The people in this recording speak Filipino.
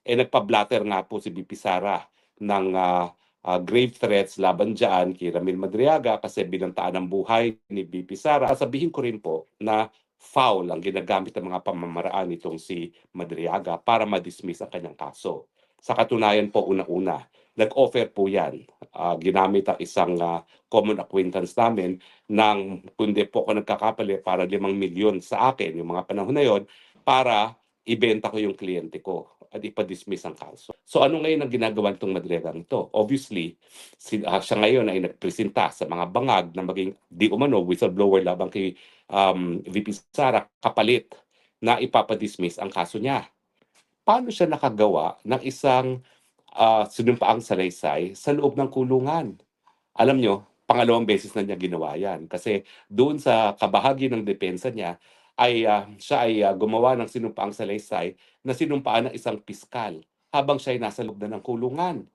nagpa-blatter nga po si VP Sara ng grave threats laban diyan kay Ramil Madriaga kasi binantaan ang buhay ni VP Sara. Sabihin ko rin po na foul ang ginagamit ng mga pamamaraan nitong si Madriaga para ma-dismiss ang kanyang kaso. Sa katunayan po, una-una, nag-offer po yan. Ginamit ang isang common acquaintance namin ng, kundi po ako nagkakapali, para 5 milyon sa akin, yung mga panahon na yon, para ibenta ko yung kliyente ko at ipa-dismiss ang kaso. So ano ngayon ang ginagawa nitong Madriagang ito? Obviously, siya ngayon ay nagpresenta sa mga bangag na maging di umano whistleblower labang kay VP Sara kapalit na ipapa-dismiss ang kaso niya. Paano siya nakagawa ng isang sinumpaang salaysay sa loob ng kulungan? Alam nyo, pangalawang beses na niya ginawa yan. Kasi doon sa kabahagi ng depensa niya, siya ay gumawa ng sinumpaang salaysay na sinumpaan ng isang piskal habang siya ay nasa loob na ng kulungan.